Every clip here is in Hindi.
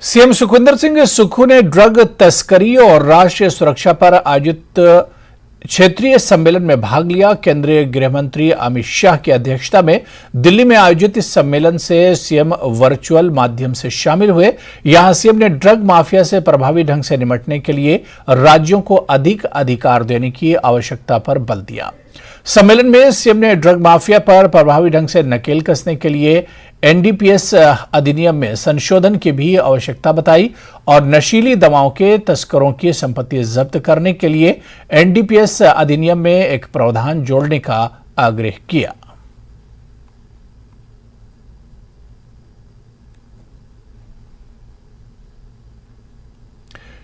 सीएम सुखविंदर सिंह सुक्खू ने ड्रग तस्करी और राष्ट्रीय सुरक्षा पर आयोजित क्षेत्रीय सम्मेलन में भाग लिया। केंद्रीय गृह मंत्री अमित शाह की अध्यक्षता में दिल्ली में आयोजित इस सम्मेलन से सीएम वर्चुअल माध्यम से शामिल हुए। यहां सीएम ने ड्रग माफिया से प्रभावी ढंग से निपटने के लिए राज्यों को अधिक अधिकार देने की आवश्यकता पर बल दिया। सम्मेलन में सीएम ने ड्रग माफिया पर प्रभावी ढंग से नकेल कसने के लिए एनडीपीएस अधिनियम में संशोधन की भी आवश्यकता बताई और नशीली दवाओं के तस्करों की संपत्ति जब्त करने के लिए एनडीपीएस अधिनियम में एक प्रावधान जोड़ने का आग्रह किया।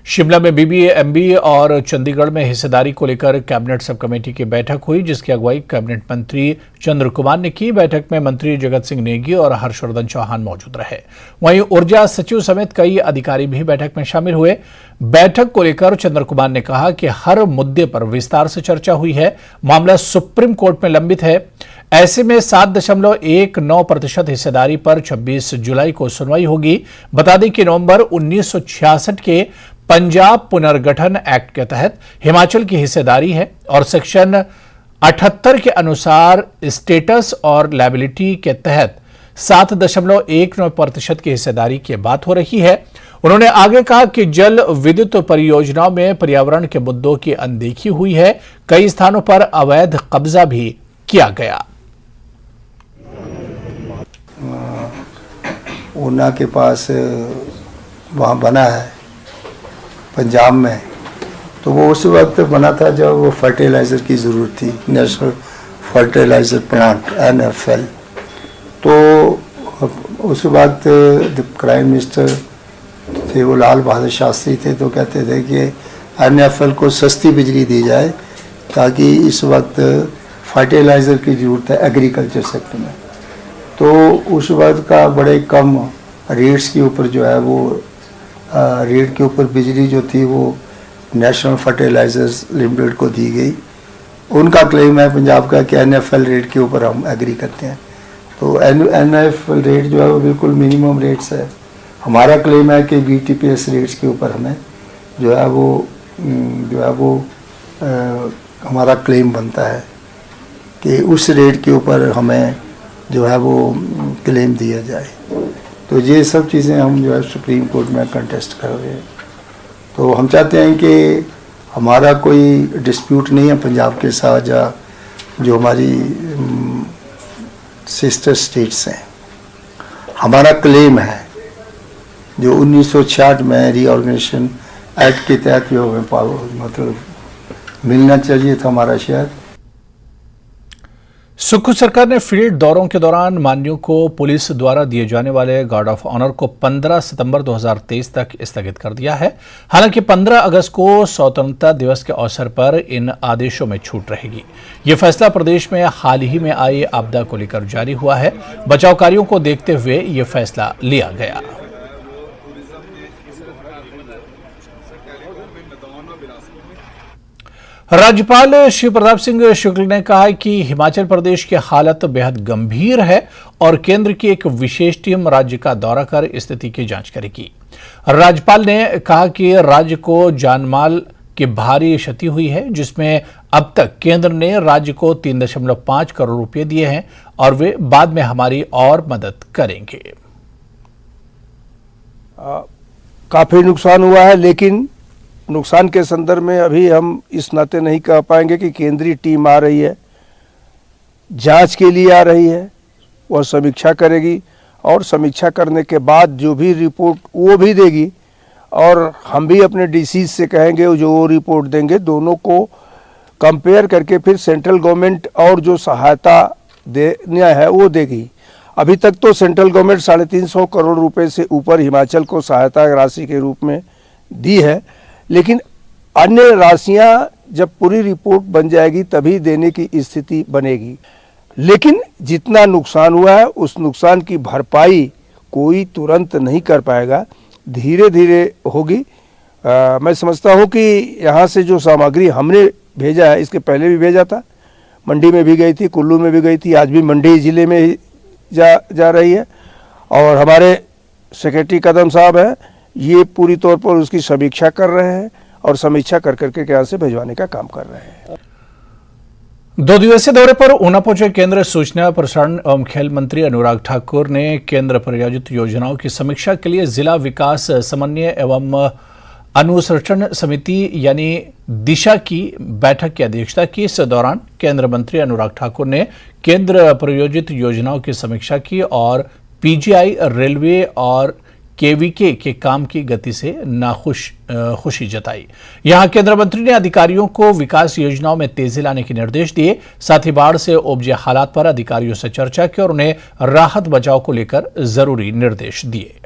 शिमला में बीबीए, एमबीए और चंडीगढ़ में हिस्सेदारी को लेकर कैबिनेट सब कमेटी की बैठक हुई, जिसकी अगुवाई कैबिनेट मंत्री चंद्र कुमार ने की। बैठक में मंत्री जगत सिंह नेगी और हर्षवर्धन चौहान मौजूद रहे। वहीं ऊर्जा सचिव समेत कई अधिकारी भी बैठक में शामिल हुए। बैठक को लेकर चंद्र कुमार ने कहा कि हर मुद्दे पर विस्तार से चर्चा हुई है। मामला सुप्रीम कोर्ट में लंबित है। ऐसे में 7.19% हिस्सेदारी पर 26 जुलाई को सुनवाई होगी। बता दें कि नवंबर 1966 के पंजाब पुनर्गठन एक्ट के तहत हिमाचल की हिस्सेदारी है और सेक्शन 78 के अनुसार स्टेटस और लायबिलिटी के तहत 7.19% की हिस्सेदारी की बात हो रही है। उन्होंने आगे कहा कि जल विद्युत परियोजनाओं में पर्यावरण के मुद्दों की अनदेखी हुई है। कई स्थानों पर अवैध कब्जा भी किया गया। ऊना के पास वहाँ बना है पंजाब में, तो वो उस वक्त बना था जब वो फर्टिलाइज़र की ज़रूरत थी, नेशनल फर्टिलाइज़र प्लांट NFL। तो उस वक्त प्राइम मिनिस्टर थे वो लाल बहादुर शास्त्री थे, तो कहते थे कि NFL को सस्ती बिजली दी जाए ताकि इस वक्त फर्टिलाइज़र की ज़रूरत है एग्रीकल्चर सेक्टर में। तो उस वक्त का बड़े कम रेट्स के ऊपर जो है वो रेट के ऊपर बिजली जो थी वो नेशनल फर्टिलाइजर्स लिमिटेड को दी गई। उनका क्लेम है पंजाब का कि NFL रेट के ऊपर हम एग्री करते हैं। तो NFL रेट जो है वो बिल्कुल मिनिमम रेट्स है। हमारा क्लेम है कि BTPS रेट्स के ऊपर हमें जो है वो हमारा क्लेम बनता है कि उस रेट के ऊपर हमें जो है वो क्लेम दिया जाए। तो ये सब चीज़ें हम जो है सुप्रीम कोर्ट में कंटेस्ट कर रहे हैं। तो हम चाहते हैं कि हमारा कोई डिस्प्यूट नहीं है पंजाब के साथ, या जो हमारी सिस्टर स्टेट्स हैं। हमारा क्लेम है जो 1966 में रीऑर्गेनाइजेशन एक्ट के तहत जो हमें मतलब मिलना चाहिए था हमारा शेयर। सुक्खू सरकार ने फील्ड दौरों के दौरान मान्यों को पुलिस द्वारा दिए जाने वाले गार्ड ऑफ ऑनर को 15 सितंबर 2023 तक स्थगित कर दिया है। हालांकि 15 अगस्त को स्वतंत्रता दिवस के अवसर पर इन आदेशों में छूट रहेगी। यह फैसला प्रदेश में हाल ही में आई आपदा को लेकर जारी हुआ है। बचाव कार्यों को देखते हुए यह फैसला लिया गया। राज्यपाल श्री प्रताप सिंह शुक्ल ने कहा है कि हिमाचल प्रदेश की हालत बेहद गंभीर है और केंद्र की एक विशेष टीम राज्य का दौरा कर स्थिति की जांच करेगी। राज्यपाल ने कहा कि राज्य को जानमाल की भारी क्षति हुई है, जिसमें अब तक केंद्र ने राज्य को 3.5 करोड़ रुपए दिए हैं और वे बाद में हमारी और मदद करेंगे। काफी नुकसान हुआ है, लेकिन नुकसान के संदर्भ में अभी हम इस नाते नहीं कह पाएंगे कि केंद्रीय टीम आ रही है, जांच के लिए आ रही है, वह समीक्षा करेगी और समीक्षा करने के बाद जो भी रिपोर्ट वो भी देगी और हम भी अपने डीसी से कहेंगे जो वो रिपोर्ट देंगे, दोनों को कंपेयर करके फिर सेंट्रल गवर्नमेंट और जो सहायता देना है वो देगी। अभी तक तो सेंट्रल गवर्नमेंट 350 करोड़ रुपए से ऊपर हिमाचल को सहायता राशि के रूप में दी है, लेकिन अन्य राशियां जब पूरी रिपोर्ट बन जाएगी तभी देने की स्थिति बनेगी। लेकिन जितना नुकसान हुआ है उस नुकसान की भरपाई कोई तुरंत नहीं कर पाएगा, धीरे धीरे होगी। मैं समझता हूं कि यहाँ से जो सामग्री हमने भेजा है, इसके पहले भी भेजा था, मंडी में भी गई थी, कुल्लू में भी गई थी, आज भी मंडी ज़िले में जा रही है और हमारे सेक्रेटरी कदम साहब हैं, ये पूरी तौर पर उसकी समीक्षा कर रहे हैं और समीक्षा कर करके यहाँ से भिजवाने का काम कर रहे हैं। 2 दिवसीय दौरे पर ऊना पहुंचे केंद्र सूचना प्रसारण एवं खेल मंत्री अनुराग ठाकुर ने केंद्र प्रायोजित योजनाओं की समीक्षा के लिए जिला विकास समन्वय एवं अनुसरण समिति यानी दिशा की बैठक की अध्यक्षता की। इस दौरान केंद्र मंत्री अनुराग ठाकुर ने केंद्र प्रायोजित योजनाओं की समीक्षा की और पीजीआई, रेलवे और केवीके के काम की गति से खुशी जताई। यहां केंद्र मंत्री ने अधिकारियों को विकास योजनाओं में तेजी लाने के निर्देश दिए। साथ ही बाढ़ से उपजे हालात पर अधिकारियों से चर्चा की और उन्हें राहत बचाव को लेकर जरूरी निर्देश दिए।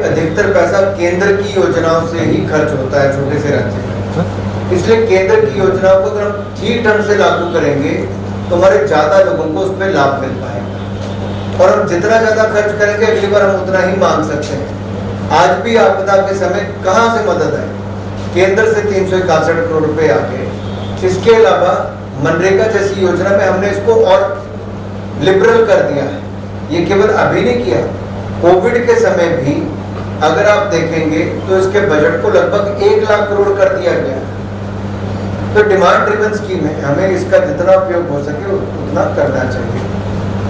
अधिकतर पैसा केंद्र की योजनाओं से ही खर्च होता है छोटे से राज्य में, इसलिए केंद्र की योजनाओं को अगर हम ठीक ढंग से लागू करेंगे तो हमारे ज्यादा लोगों को उस पर लाभ मिल पाएगा और हम जितना ज्यादा खर्च करेंगे अगली बार हम उतना ही मांग सकते हैं। आज भी आपदा के समय कहां से मदद आई? केंद्र से 361 करोड़ रुपए आ गए। इसके अलावा मनरेगा जैसी योजना में हमने इसको और लिबरल कर दिया है। ये केवल अभी नहीं किया, कोविड के समय भी अगर आप देखेंगे तो इसके बजट को लगभग 1 लाख करोड़ कर दिया गया। तो डिमांड ड्रिवन स्कीम है, हमें इसका जितना उपयोग हो सके उतना करना चाहिए।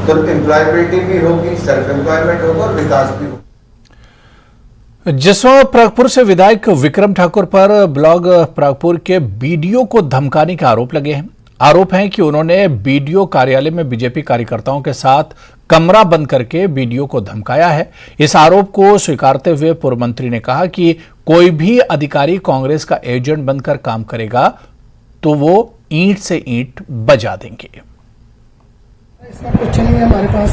तो एम्प्लॉयबिलिटी भी होगी, सेल्फ एम्प्लॉयमेंट होगा और विकास भी होगा। जसवा प्रागपुर से विधायक विक्रम ठाकुर पर ब्लॉग प्रागपुर के बीडीओ को धमकाने के आरोप लगे हैं। आरोप है कि उन्होंने बीडीओ कार्यालय में बीजेपी कार्यकर्ताओं के साथ कमरा बंद करके बीडीओ को धमकाया है। इस आरोप को स्वीकारते हुए पूर्व मंत्री ने कहा कि कोई भी अधिकारी कांग्रेस का एजेंट बनकर काम करेगा तो वो ईंट से ईंट बजा देंगे। इसका कुछ नहीं है हमारे पास,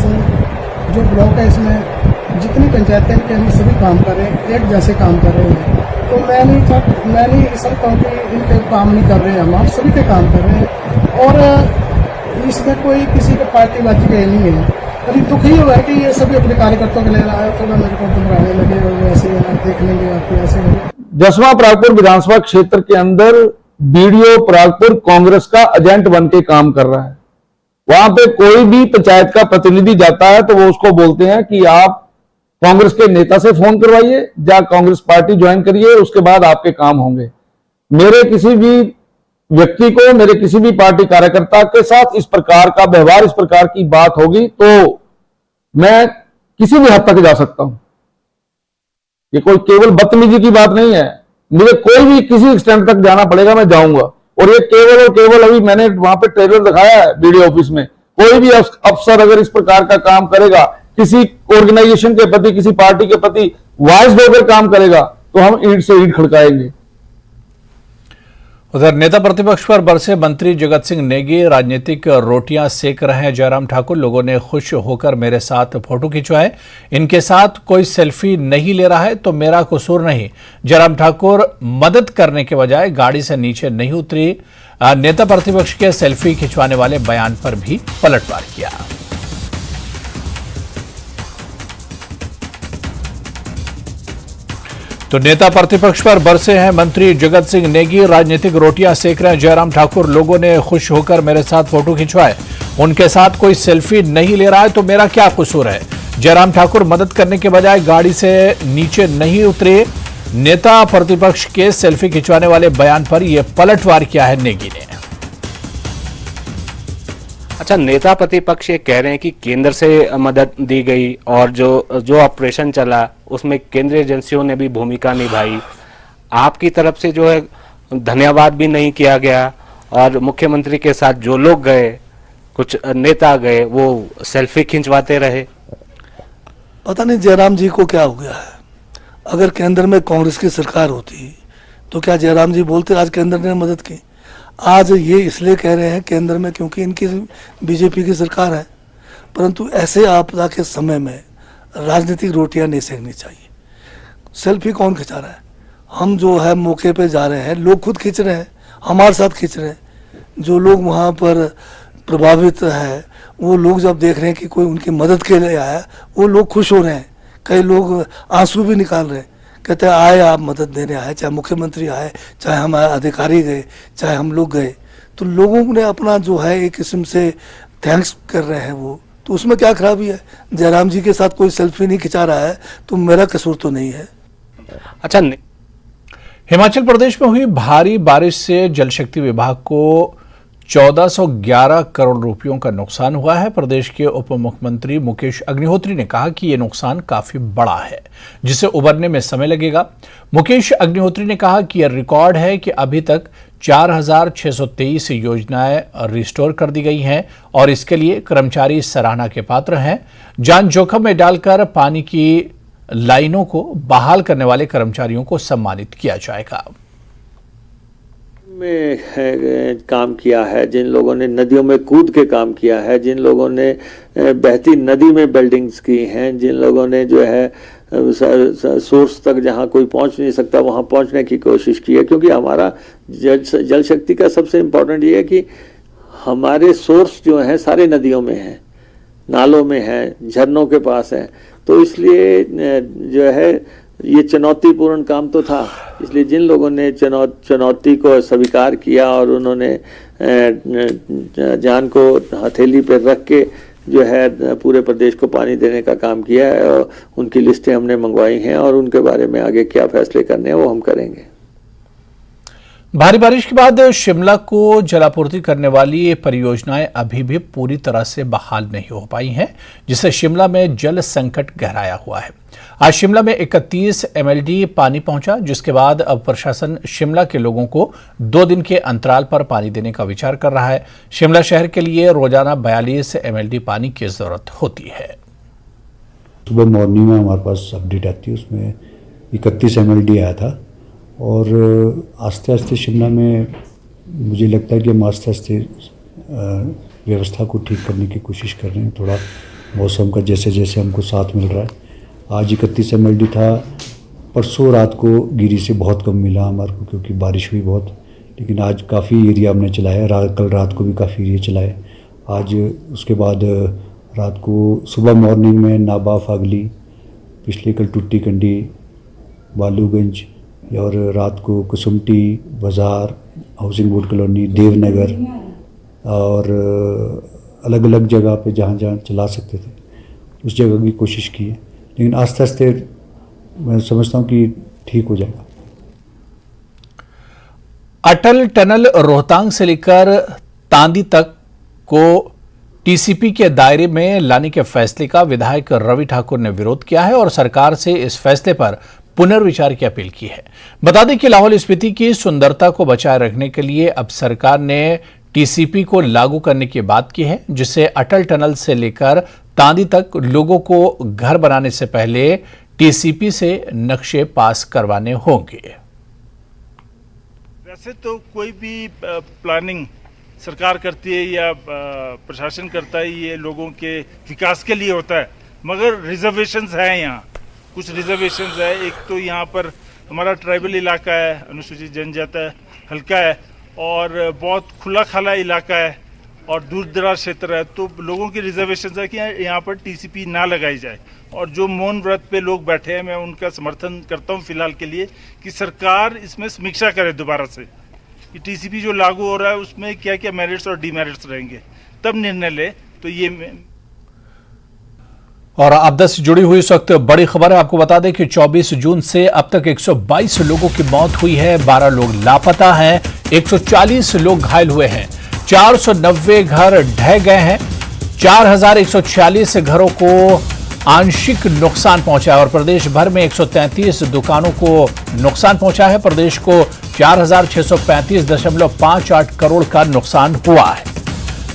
जो ब्लॉक है इसमें जितनी पंचायतें हैं हम सभी काम कर रहे हैं, एक जैसे काम कर रहे हैं। तो मैं नहीं सर कहूँ कि इनके काम नहीं कर रहे हैं, हम सभी के काम कर रहे हैं और इसमें कोई किसी को पार्टीबाजी का नहीं है। अभी दुख ही हुआ है कि ये सभी अपने कार्यकर्ताओं के ले रहा है, थोड़ा मेरे को घबराने लगे और ऐसे देख लेंगे आपको ऐसे होंगे। जसवा प्रागपुर विधानसभा क्षेत्र के अंदर बीडीओ प्रागपुर कांग्रेस का एजेंट बन के काम कर रहा है। वहां पे कोई भी पंचायत का प्रतिनिधि जाता है तो वो उसको बोलते हैं कि आप कांग्रेस के नेता से फोन करवाइए या कांग्रेस पार्टी ज्वाइन करिए, उसके बाद आपके काम होंगे। मेरे किसी भी व्यक्ति को, मेरे किसी भी पार्टी कार्यकर्ता के साथ इस प्रकार का व्यवहार, इस प्रकार की बात होगी तो मैं किसी भी हद तक जा सकता हूं। ये कोई केवल बदतमीजी की बात नहीं है, मुझे कोई भी किसी एक्सटेंट तक जाना पड़ेगा, मैं जाऊंगा। और ये केवल और केवल अभी मैंने वहां पे ट्रेलर दिखाया है बीडीओ ऑफिस में, कोई भी अफसर अगर इस प्रकार का काम करेगा, किसी ऑर्गेनाइजेशन के प्रति, किसी पार्टी के प्रति वॉइस देकर काम करेगा तो हम ईंट से ईंट खड़काएंगे। उधर नेता प्रतिपक्ष पर बरसे मंत्री जगत सिंह नेगी राजनीतिक रोटियां सेक रहे हैं जयराम ठाकुर। लोगों ने खुश होकर मेरे साथ फोटो खिंचवाए, इनके साथ कोई सेल्फी नहीं ले रहा है तो मेरा कसूर नहीं। जयराम ठाकुर मदद करने के बजाय गाड़ी से नीचे नहीं उतरी। नेता प्रतिपक्ष के सेल्फी खिंचवाने वाले बयान पर भी पलटवार किया। तो नेता प्रतिपक्ष पर बरसे हैं मंत्री जगत सिंह नेगी, राजनीतिक रोटियां सेक रहे हैं जयराम ठाकुर। लोगों ने खुश होकर मेरे साथ फोटो खिंचवाए, उनके साथ कोई सेल्फी नहीं ले रहा है तो मेरा क्या कसूर है। जयराम ठाकुर मदद करने के बजाय गाड़ी से नीचे नहीं उतरे। नेता प्रतिपक्ष के सेल्फी खिंचवाने वाले बयान पर यह पलटवार किया है नेगी ने। अच्छा, नेता प्रतिपक्ष ये कह रहे हैं कि केंद्र से मदद दी गई और जो ऑपरेशन चला उसमें केंद्रीय एजेंसियों ने भी भूमिका निभाई, आपकी तरफ से जो है धन्यवाद भी नहीं किया गया और मुख्यमंत्री के साथ जो लोग गए, कुछ नेता गए, वो सेल्फी खिंचवाते रहे। पता नहीं जयराम जी को क्या हो गया है। अगर केंद्र में कांग्रेस की सरकार होती तो क्या जयराम जी बोलते आज केंद्र ने मदद की? आज ये इसलिए कह रहे हैं केंद्र में क्योंकि इनकी बीजेपी की सरकार है, परंतु ऐसे आपदा के समय में राजनीतिक रोटियां नहीं सेकनी चाहिए। सेल्फी कौन खिंचा रहा है? हम जो है मौके पे जा रहे हैं, लोग खुद खींच रहे हैं, हमारे साथ खींच रहे हैं। जो लोग वहाँ पर प्रभावित है वो लोग जब देख रहे हैं कि कोई उनकी मदद के लिए आया, वो लोग खुश हो रहे हैं। कई लोग आंसू भी निकाल रहे हैं, कहते हैं आए आप मदद देने आए, चाहे मुख्यमंत्री आए, चाहे हमारे अधिकारी गए, चाहे हम लोग गए, तो लोगों ने अपना जो है एक किस्म से थैंक्स कर रहे हैं वो, तो तो उसमें क्या खराबी है? जयराम जी के साथ कोई सेल्फी नहीं खिंचा रहा है तो मेरा कसूर तो नहीं है। अच्छा, हिमाचल प्रदेश में हुई भारी बारिश से जल शक्ति विभाग को 1411 करोड़ रुपयों का नुकसान हुआ है। प्रदेश के उप मुख्यमंत्री मुकेश अग्निहोत्री ने कहा कि यह नुकसान काफी बड़ा है, जिसे उबरने में समय लगेगा। मुकेश अग्निहोत्री ने कहा कि यह रिकॉर्ड है कि अभी तक 4623 योजनाएं रिस्टोर कर दी गई हैं और इसके लिए कर्मचारी सराहना के पात्र हैं। जान जोखिम में डालकर पानी की लाइनों को बहाल करने वाले कर्मचारियों को सम्मानित किया जाएगा। में काम किया है, जिन लोगों ने नदियों में कूद के काम किया है, जिन लोगों ने बहती नदी में बिल्डिंग्स की हैं, जिन लोगों ने जो है सोर्स तक जहां कोई पहुंच नहीं सकता वहां पहुंचने की कोशिश की है। क्योंकि हमारा जल शक्ति का सबसे इम्पोर्टेंट ये है कि हमारे सोर्स जो हैं सारे नदियों में हैं, नालों में हैं, झरनों के पास हैं। तो इसलिए जो है ये चुनौतीपूर्ण काम तो था। इसलिए जिन लोगों ने चुनौती को स्वीकार किया और उन्होंने जान को हथेली पर रख के जो है पूरे प्रदेश को पानी देने का काम किया है, और उनकी लिस्टें हमने मंगवाई हैं और उनके बारे में आगे क्या फैसले करने हैं वो हम करेंगे। भारी बारिश के बाद शिमला को जलापूर्ति करने वाली परियोजनाएं अभी भी पूरी तरह से बहाल नहीं हो पाई हैं, जिससे शिमला में जल संकट गहराया हुआ है। आज शिमला में 31 MLD पानी पहुंचा, जिसके बाद अब प्रशासन शिमला के लोगों को 2 दिन के अंतराल पर पानी देने का विचार कर रहा है। शिमला शहर के लिए रोजाना 42 MLD पानी की जरूरत होती है। सुबह मॉर्निंग में हमारे पास अपडेट आती है, उसमें 31 MLD आया था और आस्ते आस्ते शिमला में मुझे लगता है कि हम आस्ते आस्ते व्यवस्था को ठीक करने की कोशिश कर रहे हैं। थोड़ा मौसम का जैसे जैसे हमको साथ मिल रहा है। आज 31 MLD था, परसों रात को गिरी से बहुत कम मिला हमारे को क्योंकि बारिश हुई बहुत, लेकिन आज काफ़ी एरिया हमने चलाया। कल रात को भी काफ़ी एरिया चलाए। आज उसके बाद रात को सुबह मॉर्निंग में नाबा, फागली, पिछले कल टुट्टी कंडी, बालूगंज और रात को कुसुमटी बाज़ार, हाउसिंग बोर्ड कॉलोनी, देवनगर और अलग अलग जगह पे जहाँ जहाँ चला सकते थे उस जगह की कोशिश की है, लेकिन आस्ते आस्ते मैं समझता हूँ कि ठीक हो जाएगा। अटल टनल रोहतांग से लेकर तांदी तक को टीसीपी के दायरे में लाने के फैसले का विधायक रवि ठाकुर ने विरोध किया है और सरकार से इस फैसले पर पुनर्विचार की अपील की है। बता दें कि लाहौल स्पीति की सुंदरता को बचाए रखने के लिए अब सरकार ने टीसीपी को लागू करने की बात की है, जिससे अटल टनल से लेकर तांदी तक लोगों को घर बनाने से पहले टीसीपी से नक्शे पास करवाने होंगे। वैसे तो कोई भी प्लानिंग सरकार करती है या प्रशासन करता है, ये लोगों के विकास के लिए होता है, मगर रिजर्वेशंस हैं यहाँ। कुछ रिजर्वेशंस है। एक तो यहाँ पर हमारा ट्राइबल इलाका है, अनुसूचित जनजाति हल्का है और बहुत खुला खाला इलाका है और दूर दराज क्षेत्र है, तो लोगों की रिजर्वेशंस है कि यहाँ पर टीसीपी ना लगाई जाए। और जो मौन व्रत पे लोग बैठे हैं, मैं उनका समर्थन करता हूँ फिलहाल के लिए कि सरकार इसमें समीक्षा करे दोबारा से कि टीसीपी जो लागू हो रहा है उसमें क्या क्या मेरिट्स और डीमेरिट्स रहेंगे, तब निर्णय ले। तो ये और आपदा से जुड़ी हुई इस वक्त बड़ी खबर है। आपको बता दें कि 24 जून से अब तक 122 लोगों की मौत हुई है, 12 लोग लापता हैं, 140 लोग घायल हुए हैं, 490 घर ढह गए हैं, 4146 घरों को आंशिक नुकसान पहुंचा है और प्रदेश भर में 133 दुकानों को नुकसान पहुंचा है। प्रदेश को 4635.58 करोड़ का नुकसान हुआ है।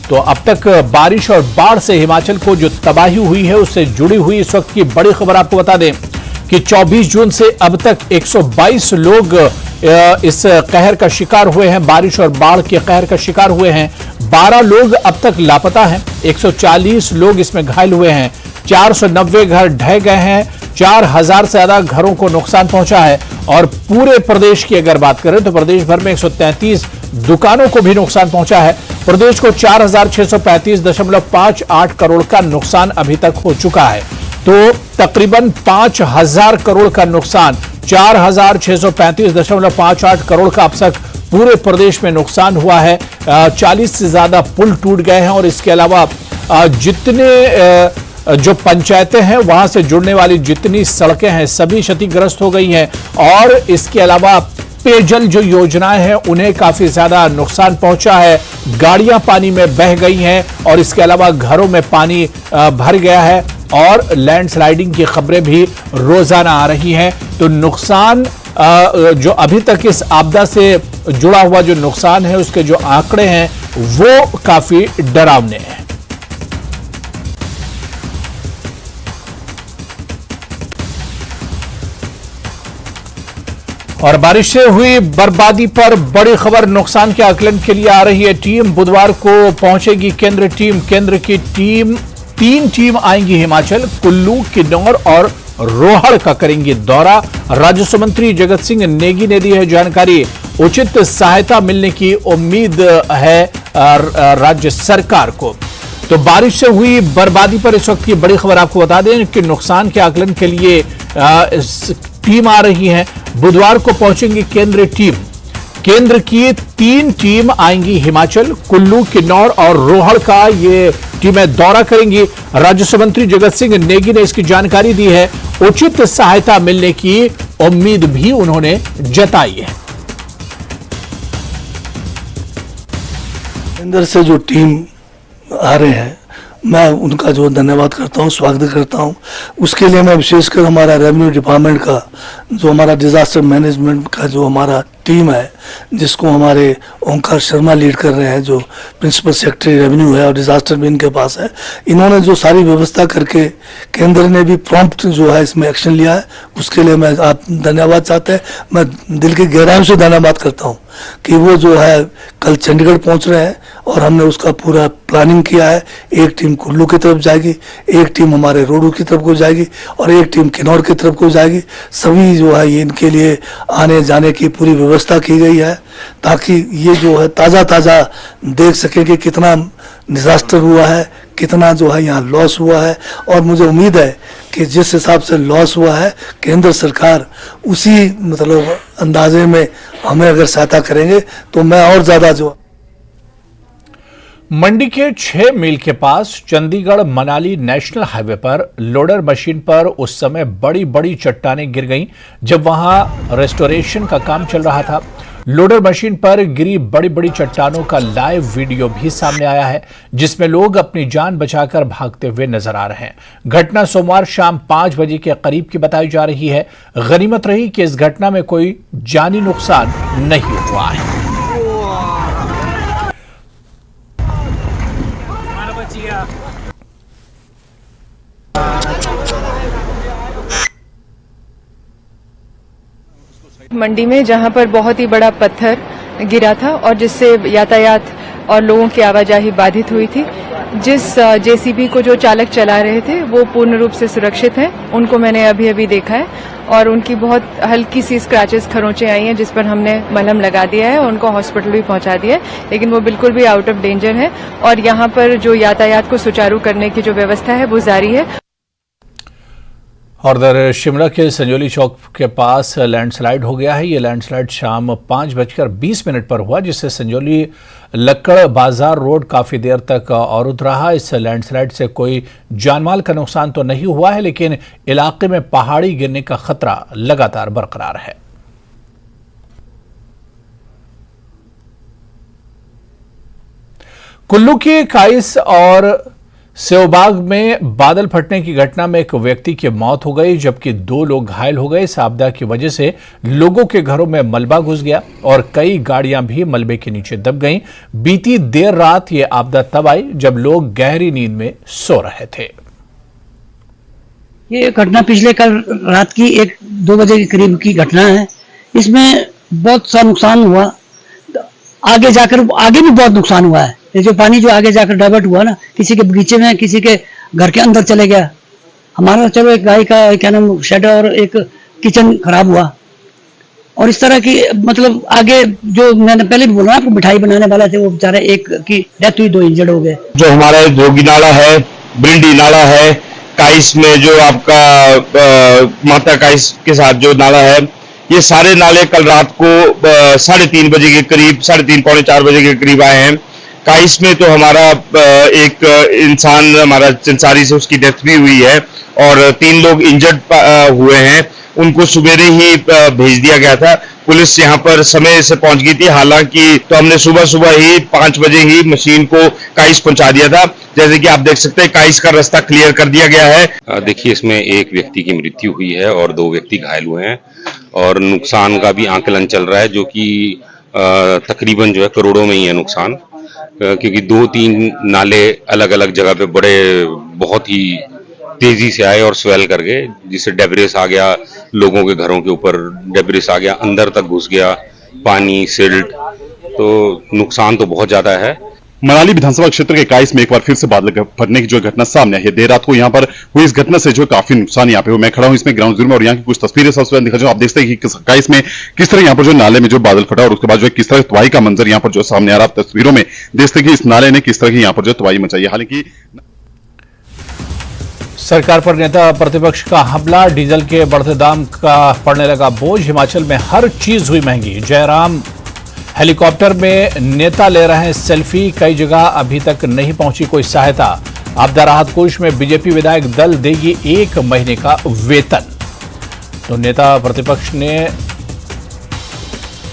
तो अब तक बारिश और बाढ़ से हिमाचल को जो तबाही हुई है उससे जुड़ी हुई इस वक्त की बड़ी खबर आपको बता दें कि 24 जून से अब तक 122 लोग इस कहर का शिकार हुए हैं, बारिश और बाढ़ के कहर का शिकार हुए हैं। 12 लोग अब तक लापता हैं, 140 लोग इसमें घायल हुए हैं, 490 घर ढह गए हैं, 4000 से ज्यादा घरों को नुकसान पहुंचा है। और पूरे प्रदेश की अगर बात करें तो प्रदेश भर में 133 दुकानों को भी नुकसान पहुंचा है। प्रदेश को 4635.58 करोड़ का नुकसान अभी तक हो चुका है। तो तकरीबन 5000 करोड़ का नुकसान, 4635.58 करोड़ का अब तक पूरे प्रदेश में नुकसान हुआ है। 40 से ज्यादा पुल टूट गए हैं और इसके अलावा जितने जो पंचायतें हैं वहां से जुड़ने वाली जितनी सड़कें हैं सभी क्षतिग्रस्त हो गई हैं और इसके अलावा पेयजल जो योजनाएं हैं उन्हें काफी ज्यादा नुकसान पहुंचा है। गाड़ियां पानी में बह गई हैं और इसके अलावा घरों में पानी भर गया है और लैंडस्लाइडिंग की खबरें भी रोजाना आ रही हैं। तो नुकसान जो अभी तक इस आपदा से जुड़ा हुआ जो नुकसान है उसके जो आंकड़े हैं वो काफी डरावने हैं। और बारिश से हुई बर्बादी पर बड़ी खबर, नुकसान के आकलन के लिए आ रही है टीम। बुधवार को पहुंचेगी केंद्र टीम। केंद्र की टीम 3 टीम आएंगी हिमाचल, कुल्लू, किन्नौर और रोहड़ का करेंगी दौरा। राजस्व मंत्री जगत सिंह नेगी ने दी है जानकारी। उचित सहायता मिलने की उम्मीद है राज्य सरकार को। तो बारिश से हुई बर्बादी पर इस वक्त की बड़ी खबर आपको बता दें कि नुकसान के आकलन के लिए टीम आ रही है। बुधवार को पहुंचेंगी केंद्रीय टीम। केंद्र की 3 टीम आएंगी हिमाचल, कुल्लू, किन्नौर और रोहड़ का ये टीमें दौरा करेंगी। राजस्व मंत्री जगत सिंह नेगी ने इसकी जानकारी दी है। उचित सहायता मिलने की उम्मीद भी उन्होंने जताई है। केंद्र से जो टीम आ रहे हैं मैं उनका जो धन्यवाद करता हूं, स्वागत करता हूं। उसके लिए मैं विशेषकर हमारा रेवेन्यू डिपार्टमेंट का जो हमारा डिजास्टर मैनेजमेंट का जो हमारा टीम है जिसको हमारे ओंकार शर्मा लीड कर रहे हैं, जो प्रिंसिपल सेक्रेटरी रेवेन्यू है और डिजास्टर भी इनके पास है। इन्होंने जो सारी व्यवस्था करके केंद्र ने भी प्रॉम्प्ट जो है इसमें एक्शन लिया है, उसके लिए मैं आप धन्यवाद चाहते हैं। मैं दिल की गहराइयों से धन्यवाद करता हूँ कि वो जो है कल चंडीगढ़ पहुंच रहे हैं और हमने उसका पूरा प्लानिंग किया है। एक टीम कुल्लू की तरफ जाएगी, एक टीम हमारे रोडू की तरफ को जाएगी और एक टीम किन्नौर की तरफ को जाएगी। सभी जो है इनके लिए आने जाने की पूरी व्यवस्था की गई है ताकि ये जो है ताज़ा ताज़ा देख सके कि कितना डिजास्टर हुआ है, कितना जो है यहाँ लॉस हुआ है। और मुझे उम्मीद है कि जिस हिसाब से लॉस हुआ है केंद्र सरकार उसी मतलब अंदाजे में हमें अगर सहायता करेंगे तो मैं और ज़्यादा जो मंडी के 6 मील के पास चंडीगढ़ मनाली नेशनल हाईवे पर लोडर मशीन पर उस समय बड़ी बड़ी चट्टानें गिर गईं जब वहां रेस्टोरेशन का काम चल रहा था। लोडर मशीन पर गिरी बड़ी बड़ी चट्टानों का लाइव वीडियो भी सामने आया है जिसमें लोग अपनी जान बचाकर भागते हुए नजर आ रहे हैं। घटना सोमवार शाम 5 बजे के करीब की बताई जा रही है। गनीमत रही कि इस घटना में कोई जानी नुकसान नहीं हुआ है। मंडी में जहां पर बहुत ही बड़ा पत्थर गिरा था और जिससे यातायात और लोगों की आवाजाही बाधित हुई थी। जिस जेसीबी को जो चालक चला रहे थे वो पूर्ण रूप से सुरक्षित हैं। उनको मैंने अभी अभी देखा है और उनकी बहुत हल्की सी स्क्रैचेस खरोंचें आई हैं जिस पर हमने मलहम लगा दिया है और उनको हॉस्पिटल भी पहुंचा दिया है, लेकिन वो बिल्कुल भी आउट ऑफ डेंजर है। और यहाँ पर जो यातायात को सुचारू करने की जो व्यवस्था है वो जारी है। और इधर शिमला के संजौली चौक के पास लैंडस्लाइड हो गया है। ये लैंडस्लाइड शाम 5:20 पर हुआ जिससे संजौली लक्कड़ बाजार रोड काफी देर तक अवरुद्ध रहा। इस लैंडस्लाइड से कोई जानमाल का नुकसान तो नहीं हुआ है लेकिन इलाके में पहाड़ी गिरने का खतरा लगातार बरकरार है। कुल्लू की काइस और सेवबाग में बादल फटने की घटना में एक व्यक्ति की मौत हो गई जबकि 2 लोग घायल हो गए। इस आपदा की वजह से लोगों के घरों में मलबा घुस गया और कई गाड़ियां भी मलबे के नीचे दब गईं। बीती देर रात ये आपदा तब आई जब लोग गहरी नींद में सो रहे थे। ये घटना पिछले कल रात की 1-2 बजे के करीब की घटना है। इसमें बहुत सा नुकसान हुआ, आगे जाकर आगे भी बहुत नुकसान हुआ है। ये जो पानी जो आगे जाकर डाइवर्ट हुआ ना, किसी के बगीचे में, किसी के घर के अंदर चले गया। हमारा चलो एक गाय का क्या नाम शेड और एक किचन खराब हुआ और इस तरह की मतलब आगे जो मैंने पहले भी बोला आपको मिठाई बनाने वाला थे वो बेचारे एक की डेथ हुई, 2 इंजर्ड हो गए। जो हमारा जोगी नाला है, ब्रिंडी नाला है, काइस में जो आपका माता काइस के साथ जो नाला है, ये सारे नाले कल रात को 3:30 बजे के करीब, 3:30 पौने 4 बजे के करीब आए हैं। काइस में तो हमारा एक इंसान हमारा चंसारी से उसकी डेथ भी हुई है और 3 लोग इंजर्ड हुए हैं। उनको सवेरे ही भेज दिया गया था। पुलिस यहाँ पर समय से पहुंच गई थी। हालांकि तो हमने सुबह ही 5 बजे ही मशीन को काइस पहुंचा दिया था। जैसे कि आप देख सकते हैं काइस का रास्ता क्लियर कर दिया गया है। देखिए, इसमें एक व्यक्ति की मृत्यु हुई है और 2 व्यक्ति घायल हुए हैं और नुकसान का भी आकलन चल रहा है, जो कि तकरीबन जो है करोड़ों में ही है नुकसान, क्योंकि 2-3 नाले अलग अलग जगह पे बड़े बहुत ही तेजी से आए और स्वेल कर गए, जिससे डेब्रिस आ गया, लोगों के घरों के ऊपर डेब्रिस आ गया, अंदर तक घुस गया पानी, सिल्ट, तो नुकसान तो बहुत ज्यादा है। मनाली विधानसभा क्षेत्र के काइस में एक बार फिर से बादल फटने की जो घटना सामने आई है। देर रात को यहाँ पर हुई इस घटना से जो काफी नुकसान यहाँ पे हुआ। मैं खड़ा हूँ इसमें ग्राउंड जीरो में और यहाँ की कुछ तस्वीरें सबसे दिखा जो आप देखते हैं कि काइस में किस तरह यहाँ पर जो नाले में जो बादल फटा और उसके बाद जो किस तरह तबाही का मंजर यहाँ पर जो सामने आ रहा। आप तस्वीरों में देखते हैं कि इस नाले ने किस तरह की यहाँ पर जो तबाही मचाई है। हालांकि सरकार पर नेता प्रतिपक्ष का हमला, डीजल के बढ़ते दाम का पड़ने लगा बोझ, हिमाचल में हर चीज हुई महंगी। जयराम हेलीकॉप्टर में नेता ले रहे हैं सेल्फी, कई जगह अभी तक नहीं पहुंची कोई सहायता। आपदा राहत कोष में बीजेपी विधायक दल देगी 1 महीने का वेतन। तो नेता प्रतिपक्ष ने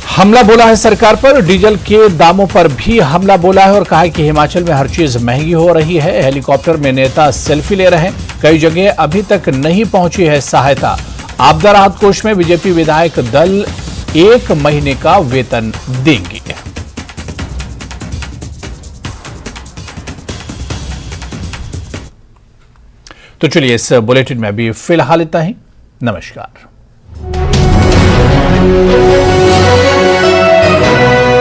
हमला बोला है सरकार पर, डीजल के दामों पर भी हमला बोला है और कहा है कि हिमाचल में हर चीज महंगी हो रही है। हेलीकॉप्टर में नेता सेल्फी ले रहे हैं, कई जगह अभी तक नहीं पहुंची है सहायता। आपदा राहत कोष में बीजेपी विधायक दल 1 महीने का वेतन देंगे। तो चलिए इस बुलेटिन में अभी फिलहाल इतना ही। नमस्कार।